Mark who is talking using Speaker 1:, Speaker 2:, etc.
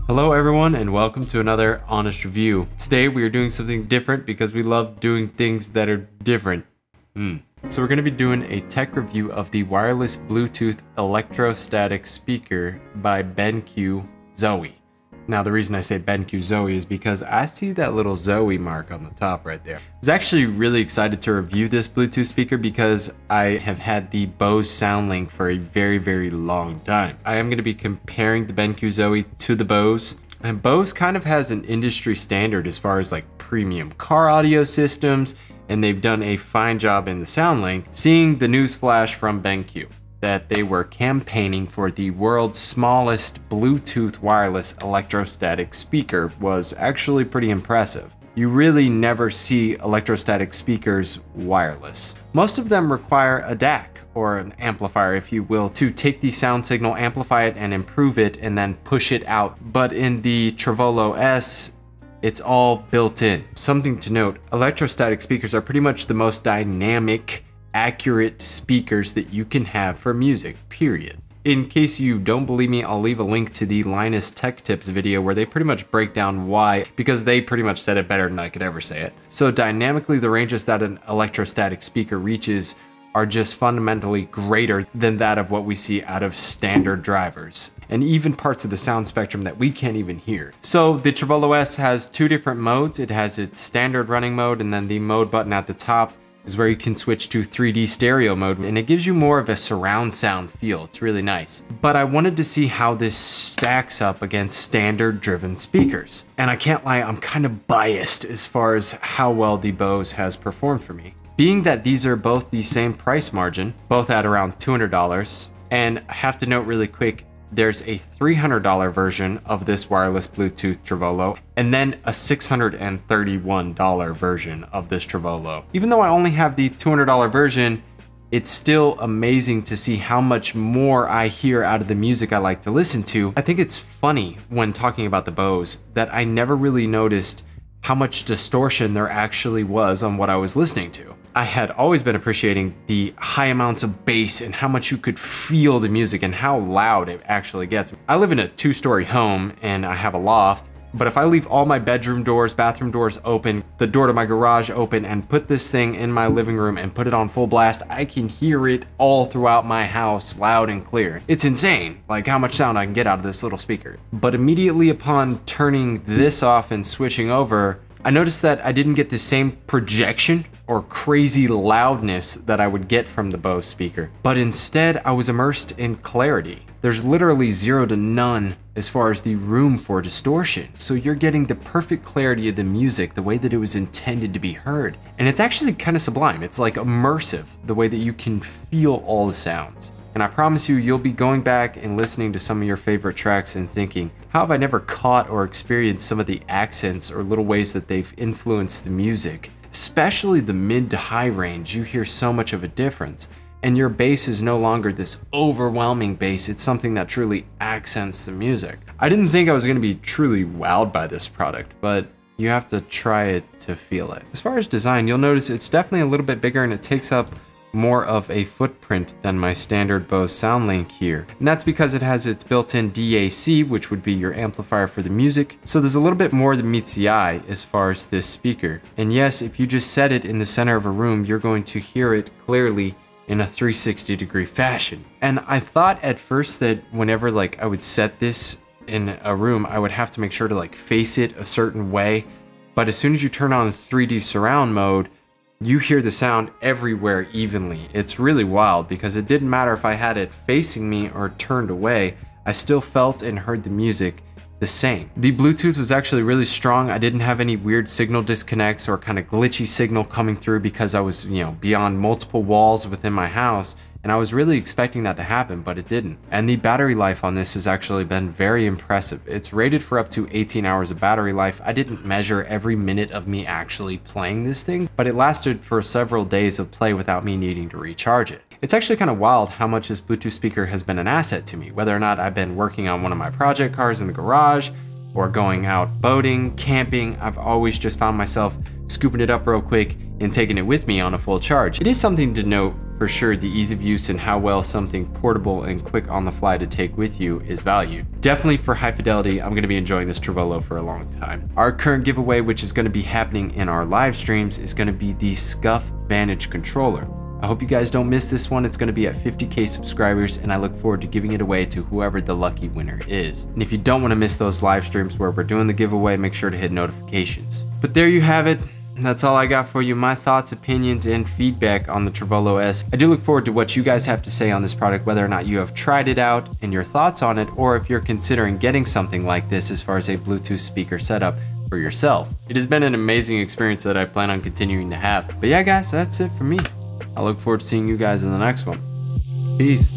Speaker 1: Hello everyone and welcome to another honest review. Today we are doing something different because we love doing things that are different. So we're going to be doing a tech review of the wireless Bluetooth electrostatic speaker by BenQ Zoe. Now the reason I say BenQ Zoe is because I see that little Zoe mark on the top right there. I was actually really excited to review this Bluetooth speaker because I have had the Bose SoundLink for a very long time. I am going to be comparing the BenQ Zoe to the Bose. And Bose kind of has an industry standard as far as like premium car audio systems, and they've done a fine job in the SoundLink. Seeing the news flash from BenQ that they were campaigning for the world's smallest Bluetooth wireless electrostatic speaker was actually pretty impressive. You really never see electrostatic speakers wireless. Most of them require a DAC, or an amplifier if you will, to take the sound signal, amplify it and improve it, and then push it out. But in the TREVOLO S, it's all built in. Something to note, electrostatic speakers are pretty much the most dynamic, accurate speakers that you can have for music, period. In case you don't believe me, I'll leave a link to the Linus Tech Tips video where they pretty much break down why, because they pretty much said it better than I could ever say it. So dynamically, the ranges that an electrostatic speaker reaches are just fundamentally greater than that of what we see out of standard drivers, and even parts of the sound spectrum that we can't even hear. So the TREVOLO S has two different modes. It has its standard running mode, and then the mode button at the top is where you can switch to 3D stereo mode, and it gives you more of a surround sound feel. It's really nice. But I wanted to see how this stacks up against standard driven speakers. And I can't lie, I'm kind of biased as far as how well the Bose has performed for me. Being that these are both the same price margin, both at around $200, and I have to note really quick, there's a $300 version of this wireless Bluetooth TREVOLO, and then a $631 version of this TREVOLO. Even though I only have the $200 version, it's still amazing to see how much more I hear out of the music I like to listen to. I think it's funny when talking about the Bose that I never really noticed how much distortion there actually was on what I was listening to. I had always been appreciating the high amounts of bass and how much you could feel the music and how loud it actually gets. I live in a two-story home and I have a loft, but if I leave all my bedroom doors, bathroom doors open, the door to my garage open, and put this thing in my living room and put it on full blast, I can hear it all throughout my house loud and clear. It's insane, like how much sound I can get out of this little speaker. But immediately upon turning this off and switching over, I noticed that I didn't get the same projection or crazy loudness that I would get from the Bose speaker, but instead I was immersed in clarity. There's literally 0 to none as far as the room for distortion, so you're getting the perfect clarity of the music the way that it was intended to be heard. And it's actually kind of sublime. It's like immersive, the way that you can feel all the sounds. And I promise you, you'll be going back and listening to some of your favorite tracks and thinking, how have I never caught or experienced some of the accents or little ways that they've influenced the music? Especially the mid to high range, you hear so much of a difference. And your bass is no longer this overwhelming bass, it's something that truly accents the music. I didn't think I was going to be truly wowed by this product, but you have to try it to feel it. As far as design, you'll notice it's definitely a little bit bigger and it takes up more of a footprint than my standard Bose SoundLink here. And that's because it has its built-in DAC, which would be your amplifier for the music. So there's a little bit more that meets the eye as far as this speaker. And yes, if you just set it in the center of a room, you're going to hear it clearly in a 360-degree fashion. And I thought at first that whenever like I would set this in a room, I would have to make sure to like face it a certain way. But as soon as you turn on 3D surround mode, you hear the sound everywhere evenly. It's really wild because it didn't matter if I had it facing me or turned away, I still felt and heard the music the same. The Bluetooth was actually really strong. I didn't have any weird signal disconnects or kind of glitchy signal coming through because I was, beyond multiple walls within my house. And I was really expecting that to happen, but it didn't. And the battery life on this has actually been very impressive. It's rated for up to 18 hours of battery life. I didn't measure every minute of me actually playing this thing, but it lasted for several days of play without me needing to recharge it. It's actually kind of wild how much this Bluetooth speaker has been an asset to me, whether or not I've been working on one of my project cars in the garage, or going out boating, camping. I've always just found myself scooping it up real quick and taking it with me on a full charge. It is something to note for sure the ease of use and how well something portable and quick on the fly to take with you is valued. Definitely for high fidelity, I'm going to be enjoying this TREVOLO for a long time. Our current giveaway, which is going to be happening in our live streams, is going to be the Scuf Vantage controller. I hope you guys don't miss this one. It's going to be at 50K subscribers, and I look forward to giving it away to whoever the lucky winner is. And if you don't want to miss those live streams where we're doing the giveaway, make sure to hit notifications. But there you have it. That's all I got for you. My thoughts, opinions, and feedback on the TREVOLO S. I do look forward to what you guys have to say on this product, whether or not you have tried it out and your thoughts on it, or if you're considering getting something like this as far as a Bluetooth speaker setup for yourself. It has been an amazing experience that I plan on continuing to have. But yeah, guys, that's it for me. I look forward to seeing you guys in the next one. Peace.